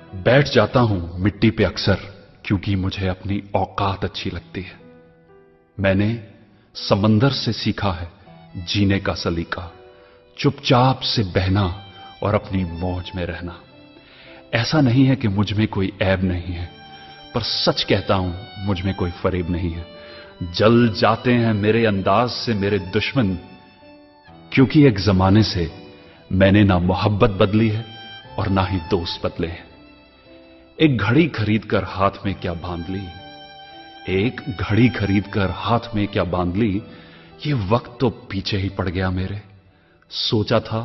बैठ जाता हूं मिट्टी पे अक्सर, क्योंकि मुझे अपनी औकात अच्छी लगती है। मैंने समंदर से सीखा है जीने का सलीका, चुपचाप से बहना और अपनी मौज में रहना। ऐसा नहीं है कि मुझ में कोई ऐब नहीं है, पर सच कहता हूं मुझ में कोई फरेब नहीं है। जल जाते हैं मेरे अंदाज से मेरे दुश्मन, क्योंकि एक जमाने से मैंने ना मोहब्बत बदली है और ना ही दोस्त बदले हैं। एक घड़ी खरीद कर हाथ में क्या बांध ली, एक घड़ी खरीद कर हाथ में क्या बांध ली, ये वक्त तो पीछे ही पड़ गया मेरे। सोचा था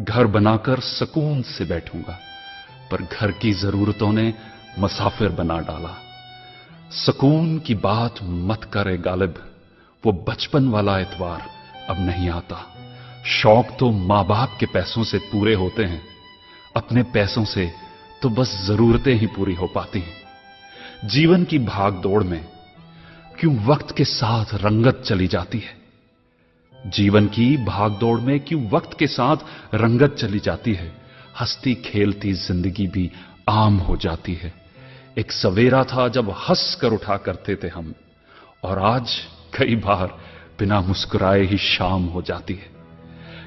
घर बनाकर सुकून से बैठूंगा, पर घर की जरूरतों ने मुसाफिर बना डाला। सुकून की बात मत करे गालिब, वो बचपन वाला एतवार अब नहीं आता। शौक तो मां बाप के पैसों से पूरे होते हैं, अपने पैसों से तो बस जरूरतें ही पूरी हो पाती हैं। जीवन की भाग दौड़ में क्यों वक्त के साथ रंगत चली जाती है, जीवन की भाग दौड़ में क्यों वक्त के साथ रंगत चली जाती है। हंसती खेलती जिंदगी भी आम हो जाती है। एक सवेरा था जब हंस कर उठा करते थे हम, और आज कई बार बिना मुस्कुराए ही शाम हो जाती है।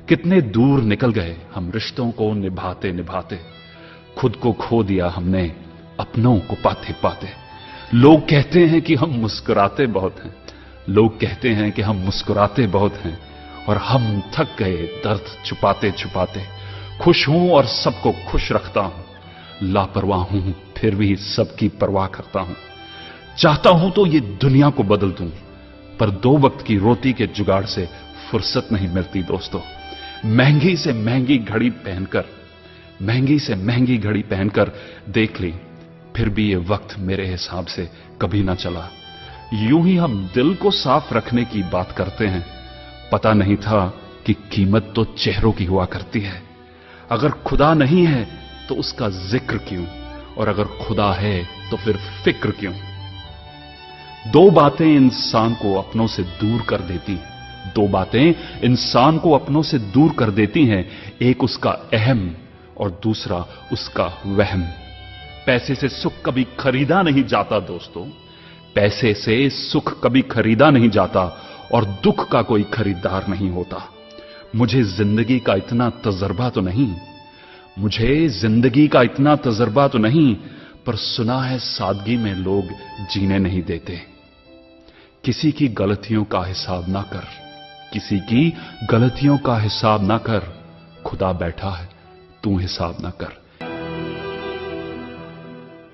कितने दूर निकल गए हम रिश्तों को निभाते निभाते, खुद को खो दिया हमने अपनों को पाते पाते। लोग कहते हैं कि हम मुस्कुराते बहुत हैं, लोग कहते हैं कि हम मुस्कुराते बहुत हैं, और हम थक गए दर्द छुपाते छुपाते। खुश हूं और सबको खुश रखता हूं, लापरवाह हूं फिर भी सबकी परवाह करता हूं। चाहता हूं तो ये दुनिया को बदल दूं, पर दो वक्त की रोटी के जुगाड़ से फुर्सत नहीं मिलती दोस्तों। महंगी से महंगी घड़ी पहनकर, महंगी से महंगी घड़ी पहनकर देख ली, फिर भी ये वक्त मेरे हिसाब से कभी ना चला। यूं ही हम दिल को साफ रखने की बात करते हैं, पता नहीं था कि कीमत तो चेहरों की हुआ करती है। अगर खुदा नहीं है तो उसका जिक्र क्यों, और अगर खुदा है तो फिर फिक्र क्यों। दो बातें इंसान को अपनों से दूर कर देती हैं, दो बातें इंसान को अपनों से दूर कर देती हैं, एक उसका अहम और दूसरा उसका वहम। पैसे से सुख कभी खरीदा नहीं जाता दोस्तों, पैसे से सुख कभी खरीदा नहीं जाता, और दुख का कोई खरीदार नहीं होता। मुझे जिंदगी का इतना तजर्बा तो नहीं, मुझे जिंदगी का इतना तजर्बा तो नहीं, पर सुना है सादगी में लोग जीने नहीं देते। किसी की गलतियों का हिसाब ना कर, किसी की गलतियों का हिसाब ना कर, खुदा बैठा है तू हिसाब ना कर।